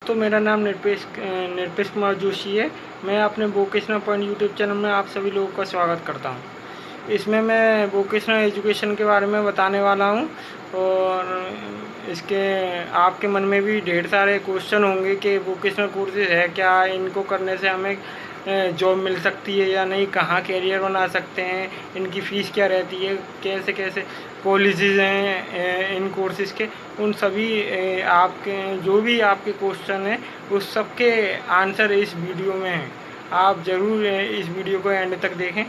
दोस्तों, मेरा नाम निरपेश कुमार जोशी है। मैं अपने वोकेशनल पॉइंट यूट्यूब चैनल में आप सभी लोगों का स्वागत करता हूं। इसमें मैं वोकेशनल एजुकेशन के बारे में बताने वाला हूं और इसके आपके मन में भी ढेर सारे क्वेश्चन होंगे कि वोकेशनल कोर्सेज है क्या, इनको करने से हमें जॉब मिल सकती है या नहीं, कहाँ कैरियर बना सकते हैं, इनकी फ़ीस क्या रहती है, कैसे कैसे पॉलिसीज़ हैं इन कोर्सेज़ के। उन सभी आपके जो भी आपके क्वेश्चन हैं उस सब के आंसर इस वीडियो में हैं। आप ज़रूर इस वीडियो को एंड तक देखें।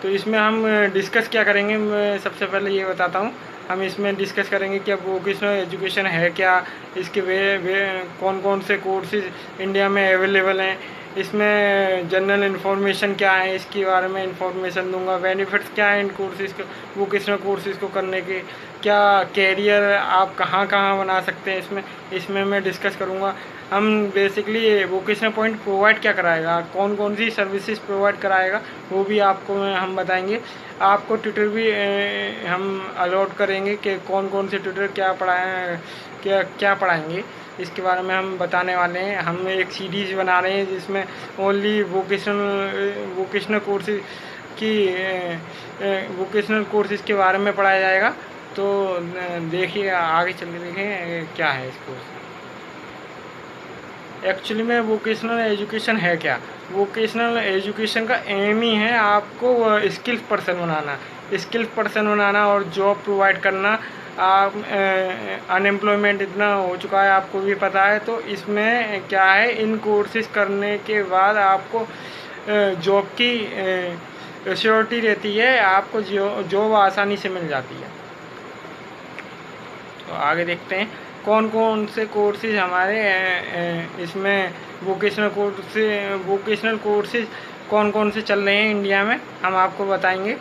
तो इसमें हम डिस्कस क्या करेंगे, मैं सबसे पहले ये बताता हूँ। हम इसमें डिस्कस करेंगे कि अब वोकेशनल एजुकेशन है क्या, इसके वे कौन कौन से कोर्सेज इंडिया में अवेलेबल हैं, इसमें जनरल इन्फॉर्मेशन क्या है, इसके बारे में इंफॉर्मेशन दूंगा। बेनिफिट्स क्या है इन कोर्सेज़ को, वोकेशनल कोर्सेज़ को करने के, क्या कैरियर आप कहाँ कहाँ बना सकते हैं, इसमें मैं डिस्कस करूँगा। हम बेसिकली वोकेशनल पॉइंट प्रोवाइड क्या कराएगा, कौन कौन सी सर्विसेज प्रोवाइड कराएगा, वो भी आपको हम बताएंगे। आपको ट्यूटर भी हम अलॉट करेंगे कि कौन कौन से ट्यूटर क्या पढ़ाएंगे, इसके बारे में हम बताने वाले हैं। हम एक सीरीज़ बना रहे हैं जिसमें only vocational courses vocational courses के बारे में पढ़ाया जाएगा। तो देखिए, आगे चल के देखें क्या है इस कोर्स। एक्चुअली में वोकेशनल एजुकेशन है क्या? वोकेशनल एजुकेशन का एम ही है आपको स्किल्ड पर्सन बनाना और जॉब प्रोवाइड करना। आप अनएम्प्लॉयमेंट इतना हो चुका है, आपको भी पता है। तो इसमें क्या है, इन कोर्सेज करने के बाद आपको जॉब की श्योरिटी रहती है, आपको जॉब आसानी से मिल जाती है। तो आगे देखते हैं कौन कौन से कोर्सेज हमारे इसमें वोकेशनल कोर्सेज कौन कौन से चल रहे हैं इंडिया में, हम आपको बताएंगे।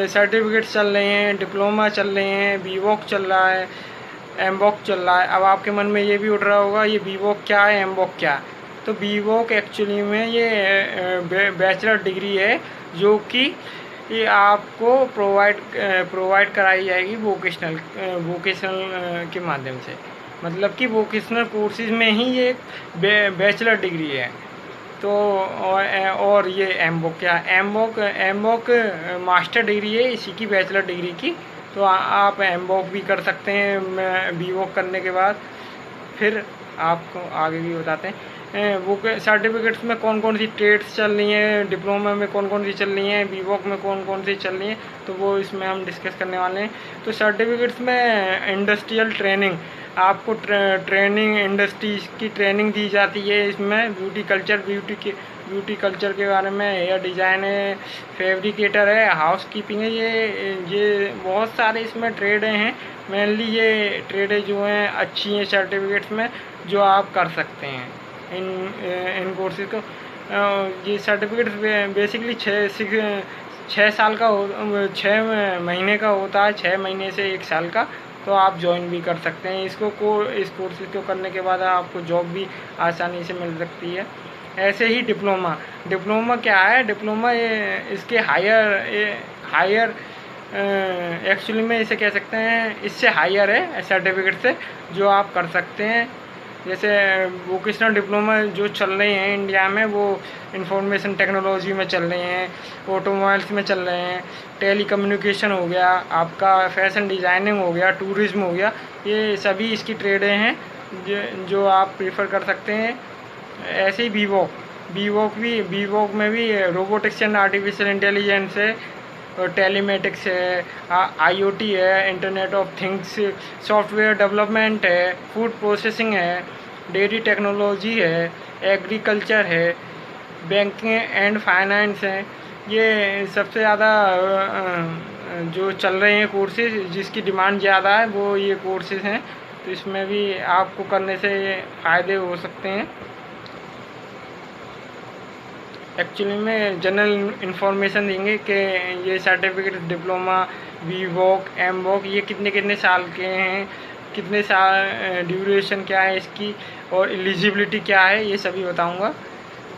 सर्टिफिकेट्स चल रहे हैं, डिप्लोमा चल रहे हैं, बीवॉक चल रहा है, एमवॉक चल रहा है। अब आपके मन में ये भी उठ रहा होगा ये बीवॉक क्या है, एमवॉक क्या है। तो बीवॉक एक्चुअली में ये बैचलर डिग्री है जो कि ये आपको प्रोवाइड कराई जाएगी वोकेशनल के माध्यम से। मतलब कि वोकेशनल कोर्सेज में ही ये बैचलर डिग्री है। तो और ये एमवॉक क्या है, एमवॉक मास्टर डिग्री है इसी की, बैचलर डिग्री की। तो आप एमवॉक भी कर सकते हैं बीवॉक करने के बाद। फिर आपको आगे भी बताते हैं वो सर्टिफिकेट्स में कौन कौन सी ट्रेड्स चल रही हैं, डिप्लोमा में कौन कौन सी चल रही हैं, बीवॉक में कौन कौन सी चल रही हैं, तो वो इसमें हम डिस्कस करने वाले हैं। तो सर्टिफिकेट्स में इंडस्ट्रियल ट्रेनिंग, आपको ट्रेनिंग इंडस्ट्रीज की ट्रेनिंग दी जाती है। इसमें ब्यूटी कल्चर के बारे में, हेयर डिज़ाइन है, फैब्रिकेटर है, हाउस कीपिंग है, ये बहुत सारे इसमें ट्रेड हैं। मेनली ये ट्रेडें जो हैं अच्छी हैं सर्टिफिकेट्स में, जो आप कर सकते हैं इन कोर्सेज को। ये सर्टिफिकेट बेसिकली 6 महीने का होता है, 6 महीने से 1 साल का। तो आप ज्वाइन भी कर सकते हैं इस कोर्सेज को करने के बाद आपको जॉब भी आसानी से मिल सकती है। ऐसे ही डिप्लोमा क्या है, डिप्लोमा इसके हायर एक्चुअली में इसे कह सकते हैं, इससे हायर है सर्टिफिकेट से, जो आप कर सकते हैं। जैसे वोकेशनल डिप्लोमा जो चल रहे हैं इंडिया में, वो इंफॉर्मेशन टेक्नोलॉजी में चल रहे हैं, ऑटोमोबाइल्स में चल रहे हैं, टेलीकम्युनिकेशन हो गया, आपका फैशन डिज़ाइनिंग हो गया, टूरिज्म हो गया, ये सभी इसकी ट्रेडें हैं जो आप प्रेफर कर सकते हैं। ऐसे ही बीवॉक में भी रोबोटिक्स एंड आर्टिफिशियल इंटेलिजेंस है, टेलीमेटिक्स है, IoT है, internet of things, software development है, फूड प्रोसेसिंग है, डेयरी टेक्नोलॉजी है, एग्रीकल्चर है, बैंकिंग एंड फाइनेंस है। ये सबसे ज़्यादा जो चल रहे हैं कोर्सेज, जिसकी डिमांड ज़्यादा है, वो ये कोर्सेज हैं। तो इसमें भी आपको करने से फ़ायदे हो सकते हैं। एक्चुअली में जनरल इन्फॉर्मेशन देंगे कि ये सर्टिफिकेट डिप्लोमा, बीवॉक, एमवॉक ये कितने साल के हैं, कितने साल ड्यूरेशन क्या है इसकी, और एलिजिबिलिटी क्या है, ये सभी बताऊंगा।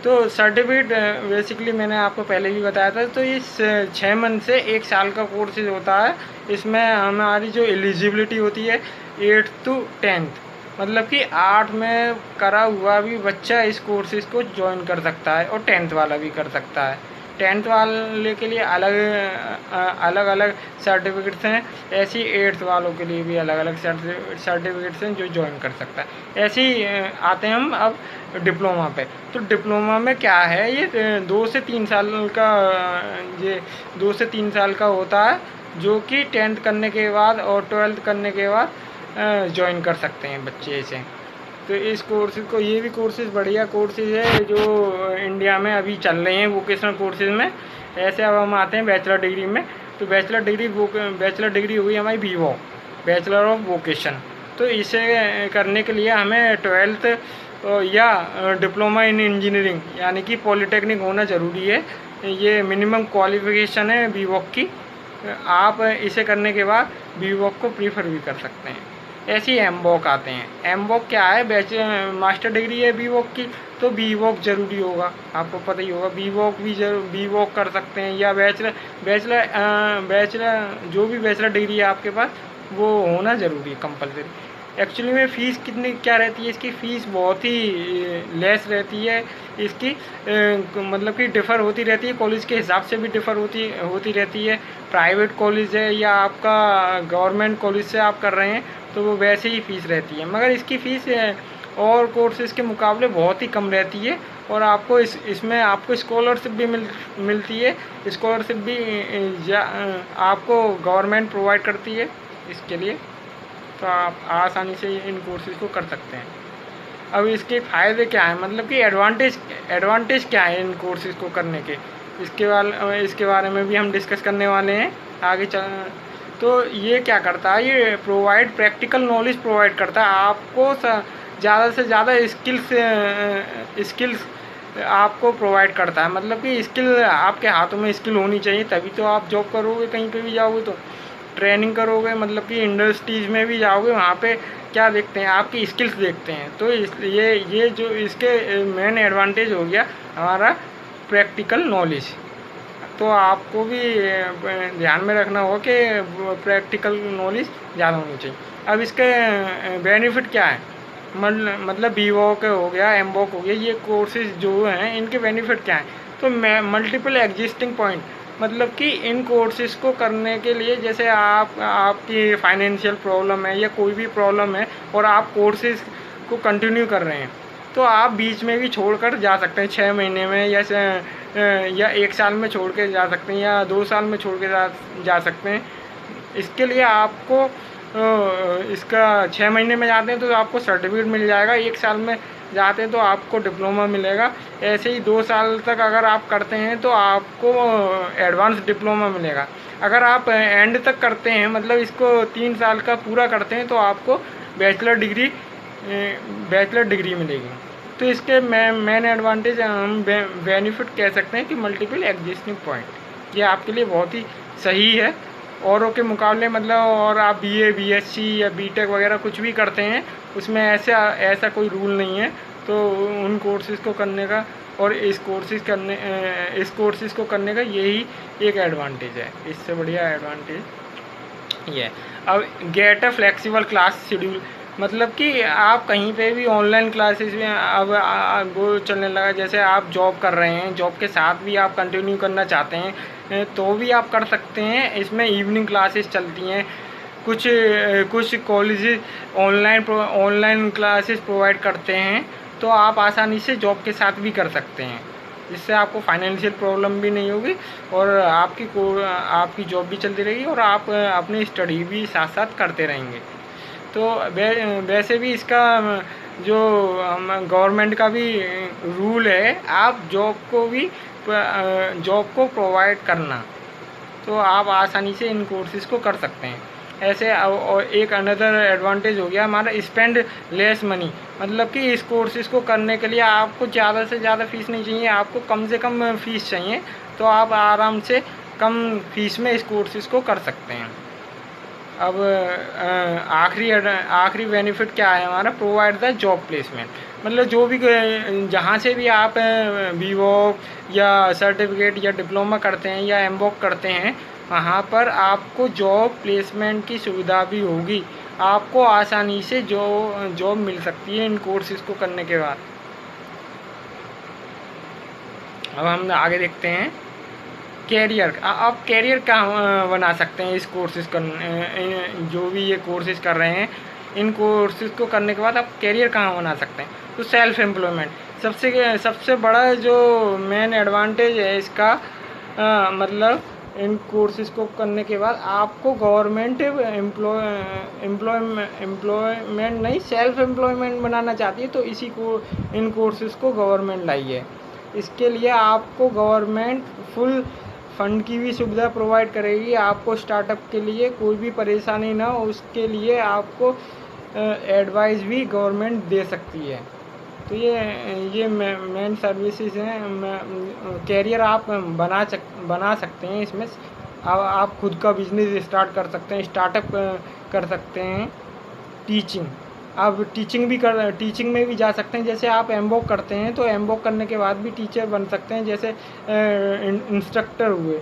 तो सर्टिफिकेट बेसिकली मैंने आपको पहले भी बताया था। तो इस 6 मंथ से 1 साल का कोर्स होता है। इसमें हमारी जो एलिजिबिलिटी होती है 8th to 10th, मतलब कि 8 में करा हुआ भी बच्चा इस कोर्सेज़ को ज्वाइन कर सकता है और 10th वाला भी कर सकता है। 10th वाले के लिए अलग अलग सर्टिफिकेट्स हैं, ऐसे ही 8th वालों के लिए भी अलग अलग सर्टिफिकेट्स हैं जो ज्वाइन कर सकता है। ऐसे ही आते हैं हम अब डिप्लोमा पे। तो डिप्लोमा में क्या है, ये 2 से 3 साल का ये 2 से 3 साल का होता है, जो कि 10th करने के बाद और 12th करने के बाद ज्वाइन कर सकते हैं बच्चे इसे। तो इस कोर्सेज को, ये भी कोर्सेज बढ़िया कोर्सेज है जो इंडिया में अभी चल रहे हैं वोकेशनल कोर्सेज में। ऐसे अब हम आते हैं बैचलर डिग्री में। तो बैचलर डिग्री हुई हमारी बीवो, बैचलर ऑफ वोकेशन। तो इसे करने के लिए हमें 12th या डिप्लोमा इन इंजीनियरिंग यानी कि पॉलीटेक्निक होना ज़रूरी है। ये मिनिमम क्वालिफिकेशन है बीवॉक की। आप इसे करने के बाद बीवॉक को प्रीफर भी कर सकते हैं। ऐसे ही एमबॉक आते हैं। एमबॉक क्या है, मास्टर डिग्री है बीवॉक की, तो बीवॉक ज़रूरी होगा, आपको पता ही होगा। बीवॉक कर सकते हैं, या बैचलर जो भी बैचलर डिग्री है आपके पास वो होना ज़रूरी है, कंपलसरी। एक्चुअली में फ़ीस कितनी क्या रहती है इसकी? फ़ीस बहुत ही लेस रहती है इसकी, मतलब कि डिफ़र होती रहती है, कॉलेज के हिसाब से भी डिफ़र होती रहती है। प्राइवेट कॉलेज है या आपका गवर्नमेंट कॉलेज से आप कर रहे हैं तो वो वैसे ही फ़ीस रहती है, मगर इसकी फ़ीस और कोर्सेज़ के मुकाबले बहुत ही कम रहती है। और आपको इसमें आपको स्कॉलरशिप भी मिलती है। स्कॉलरशिप भी आपको गवर्नमेंट प्रोवाइड करती है इसके लिए, तो आप आसानी से इन कोर्सेज़ को कर सकते हैं। अब इसके फ़ायदे क्या हैं, मतलब कि एडवांटेज क्या है इन कोर्सेज़ को करने के, इसके बारे में भी हम डिस्कस करने वाले हैं आगे तो ये क्या करता है, ये प्रैक्टिकल नॉलेज प्रोवाइड करता है आपको। ज़्यादा से ज़्यादा स्किल्स आपको प्रोवाइड करता है। मतलब कि स्किल, आपके हाथों में स्किल होनी चाहिए, तभी तो आप जॉब करोगे, कहीं पे भी जाओगे तो ट्रेनिंग करोगे। मतलब कि इंडस्ट्रीज़ में भी जाओगे, वहाँ पे क्या देखते हैं, आपकी स्किल्स देखते हैं। तो ये जो इसके मेन एडवांटेज हो गया हमारा प्रैक्टिकल नॉलेज। तो आपको भी ध्यान में रखना होगा कि प्रैक्टिकल नॉलेज ज़्यादा होनी चाहिए। अब इसके बेनिफिट क्या है, मतलब बीवॉक हो गया, एमबॉक हो गया, ये कोर्सेज जो हैं इनके बेनिफिट क्या हैं? तो मल्टीपल एग्जिस्टिंग पॉइंट, मतलब कि इन कोर्सेज को करने के लिए, जैसे आपकी फाइनेंशियल प्रॉब्लम है या कोई भी प्रॉब्लम है और आप कोर्सेज को कंटिन्यू कर रहे हैं, तो आप बीच में भी छोड़कर जा सकते हैं। 6 महीने में या 1 साल में छोड़ के जा सकते हैं, या 2 साल में छोड़ के जा सकते हैं। इसके लिए आपको इसका 6 महीने में जाते हैं तो आपको सर्टिफिकेट मिल जाएगा, 1 साल में जाते हैं तो आपको डिप्लोमा मिलेगा। ऐसे ही 2 साल तक अगर आप करते हैं तो आपको एडवांस डिप्लोमा मिलेगा। अगर आप एंड तक करते हैं, मतलब इसको 3 साल का पूरा करते हैं, तो आपको बैचलर डिग्री मिलेगी। तो इसके मेन एडवांटेज हम बेनिफिट कह सकते हैं कि मल्टीपल एग्जिस्टिंग पॉइंट, ये आपके लिए बहुत ही सही है औरों के मुकाबले। मतलब और आप BA BSc या BTech वगैरह कुछ भी करते हैं, उसमें ऐसा कोई रूल नहीं है। तो उन कोर्सेज़ को करने का और इस कोर्सेज़ को करने का यही एक एडवांटेज है। इससे बढ़िया एडवांटेज ये है। अब get a flexible class schedule, मतलब कि आप कहीं पे भी ऑनलाइन क्लासेस में अब वो चलने लगा। जैसे आप जॉब कर रहे हैं, जॉब के साथ भी आप कंटिन्यू करना चाहते हैं तो भी आप कर सकते हैं। इसमें इवनिंग क्लासेस चलती हैं, कुछ कॉलेजेस ऑनलाइन क्लासेस प्रोवाइड करते हैं, तो आप आसानी से जॉब के साथ भी कर सकते हैं। जिससे आपको फाइनेंशियल प्रॉब्लम भी नहीं होगी और आपकी जॉब भी चलती रहेगी और आप अपनी स्टडी भी साथ साथ करते रहेंगे। तो वैसे भी इसका जो गवर्नमेंट का भी रूल है, आप जॉब को प्रोवाइड करना, तो आप आसानी से इन कोर्सेज़ को कर सकते हैं। ऐसे और एक अनदर एडवांटेज हो गया हमारा स्पेंड लेस मनी, मतलब कि इस कोर्सेज़ को करने के लिए आपको ज़्यादा से ज़्यादा फ़ीस नहीं चाहिए, आपको कम से कम फ़ीस चाहिए, तो आप आराम से कम फ़ीस में इस कोर्सेज़ को कर सकते हैं। अब आखिरी बेनिफिट क्या है हमारा, प्रोवाइड द जॉब प्लेसमेंट, मतलब जो भी जहाँ से भी आप बीवॉक या सर्टिफिकेट या डिप्लोमा करते हैं या एमबॉक करते हैं, वहाँ पर आपको जॉब प्लेसमेंट की सुविधा भी होगी। आपको आसानी से जॉब मिल सकती है इन कोर्सेज़ को करने के बाद। अब हम आगे देखते हैं कैरियर। आप कैरियर कहाँ बना सकते हैं इस कोर्सेज़ जो भी ये कोर्सेज़ कर रहे हैं, इन कोर्सेज़ को करने के बाद आप कैरियर कहाँ बना सकते हैं? तो सेल्फ एम्प्लॉयमेंट सबसे बड़ा जो मेन एडवांटेज है इसका, मतलब इन कोर्सेज़ को करने के बाद आपको गवर्नमेंट एम्प्लॉयमेंट नहीं, सेल्फ एम्प्लॉयमेंट बनाना चाहती है, तो इन कोर्सेज़ को गवर्नमेंट लाई है। इसके लिए आपको गवर्नमेंट फुल फंड की भी सुविधा प्रोवाइड करेगी। आपको स्टार्टअप के लिए कोई भी परेशानी ना हो, उसके लिए आपको एडवाइस भी गवर्नमेंट दे सकती है। तो ये मेन सर्विसेज हैं। कैरियर आप बना सकते हैं इसमें। आप खुद का बिजनेस स्टार्ट कर सकते हैं, स्टार्टअप कर सकते हैं। टीचिंग, आप टीचिंग में भी जा सकते हैं। जैसे आप एमबॉक करते हैं तो एमबॉक करने के बाद भी टीचर बन सकते हैं। जैसे इंस्ट्रक्टर हुए,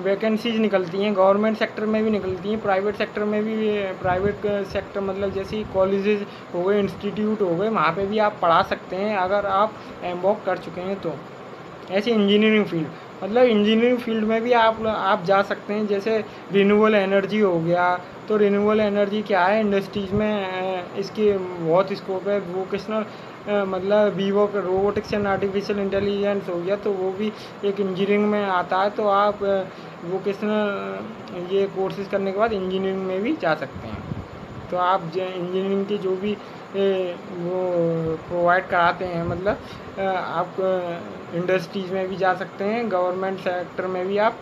वैकेंसीज निकलती हैं, गवर्नमेंट सेक्टर में भी निकलती हैं, प्राइवेट सेक्टर में भी। प्राइवेट सेक्टर मतलब जैसे कॉलेजेस हो गए, इंस्टीट्यूट हो गए, वहाँ पे भी आप पढ़ा सकते हैं अगर आप एमबॉक कर चुके हैं तो। ऐसे इंजीनियरिंग फील्ड, मतलब इंजीनियरिंग फील्ड में भी आप जा सकते हैं। जैसे रिन्यूएबल एनर्जी हो गया, तो रिन्यूएबल एनर्जी क्या है, इंडस्ट्रीज में इसकी बहुत स्कोप है। वोकेशनल मतलब वीवॉक, रोबोटिक्स एंड आर्टिफिशियल इंटेलिजेंस हो गया, तो वो भी एक इंजीनियरिंग में आता है। तो आप वोकेशनल ये कोर्सेज करने के बाद इंजीनियरिंग में भी जा सकते हैं। तो आप इंजीनियरिंग की जो भी वो प्रोवाइड कराते हैं, मतलब आप इंडस्ट्रीज में भी जा सकते हैं, गवर्नमेंट सेक्टर में भी आप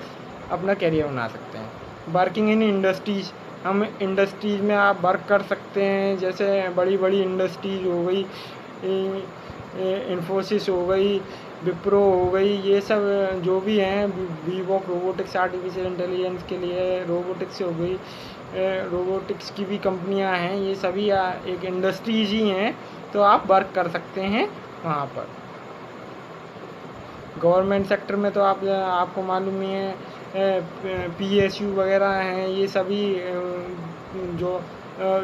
अपना करियर बना सकते हैं। वर्किंग इन इंडस्ट्रीज, हम इंडस्ट्रीज में आप वर्क कर सकते हैं। जैसे बड़ी बड़ी इंडस्ट्रीज हो गई, इन्फोसिस हो गई, विप्रो हो गई, ये सब जो भी हैं, वीवॉक रोबोटिक्स आर्टिफिशियल इंटेलिजेंस के लिए, रोबोटिक्स हो गई, रोबोटिक्स की भी कंपनियां हैं, ये सभी एक इंडस्ट्रीज ही हैं। तो आप वर्क कर सकते हैं वहाँ पर। गवर्नमेंट सेक्टर में तो आपको मालूम ही है, PSU वगैरह हैं, ये सभी जो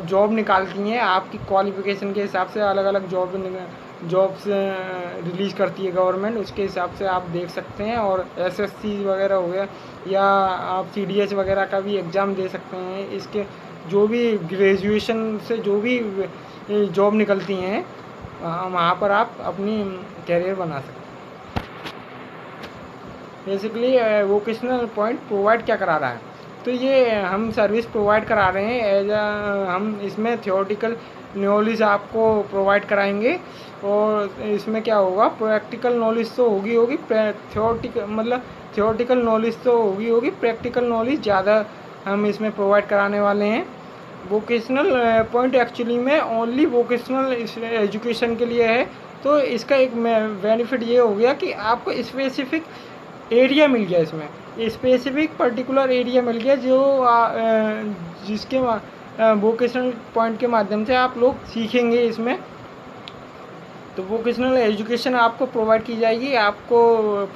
जॉब निकालती हैं आपकी क्वालिफ़िकेशन के हिसाब से। अलग अलग जॉब्स रिलीज़ करती है गवर्नमेंट, उसके हिसाब से आप देख सकते हैं। और SSC वगैरह हो गया, या आप CDS वगैरह का भी एग्ज़ाम दे सकते हैं। इसके जो भी ग्रेजुएशन से जो भी जॉब निकलती हैं, वहाँ पर आप अपनी कैरियर बना सकते हैं। बेसिकली वोकेशनल पॉइंट प्रोवाइड क्या करा रहा है, तो ये हम सर्विस प्रोवाइड करा रहे हैं हम इसमें थियोरेटिकल नॉलेज आपको प्रोवाइड कराएंगे। और इसमें क्या होगा, प्रैक्टिकल नॉलेज तो होगी थियोरेटिकल नॉलेज तो होगी, प्रैक्टिकल नॉलेज ज़्यादा हम इसमें प्रोवाइड कराने वाले हैं। वोकेशनल पॉइंट एक्चुअली में ओनली वोकेशनल एजुकेशन के लिए है। तो इसका एक बेनिफिट ये हो गया कि आपको स्पेसिफिक एरिया मिल गया, इसमें स्पेसिफिक पर्टिकुलर एरिया मिल गया जो जिसके वोकेशनल पॉइंट के माध्यम से आप लोग सीखेंगे इसमें। तो वोकेशनल एजुकेशन आपको प्रोवाइड की जाएगी, आपको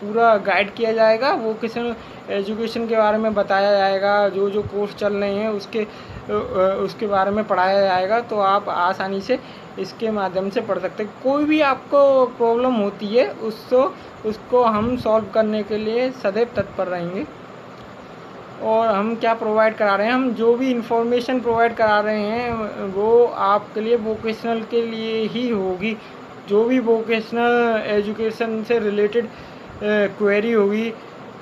पूरा गाइड किया जाएगा, वोकेशनल एजुकेशन के बारे में बताया जाएगा, जो कोर्स चल रहे हैं उसके बारे में पढ़ाया जाएगा। तो आप आसानी से इसके माध्यम से पढ़ सकते हैं। कोई भी आपको प्रॉब्लम होती है उसको हम सॉल्व करने के लिए सदैव तत्पर रहेंगे। और हम क्या प्रोवाइड करा रहे हैं, हम जो भी इंफॉर्मेशन प्रोवाइड करा रहे हैं वो आपके लिए वोकेशनल के लिए ही होगी। जो भी वोकेशनल एजुकेशन से रिलेटेड क्वेरी होगी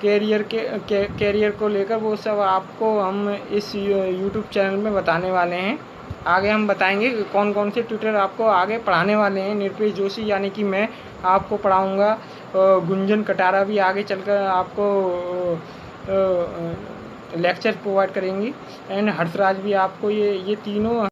कैरियर को लेकर, वो सब आपको हम इस यूट्यूब चैनल में बताने वाले हैं। आगे हम बताएंगे कौन कौन से ट्यूटर आपको आगे पढ़ाने वाले हैं। निरपेश जोशी यानी कि मैं आपको पढ़ाऊँगा, गुंजन कटारा भी आगे चलकर आपको लेक्चर प्रोवाइड करेंगी, एंड हर्षराज भी आपको ये तीनों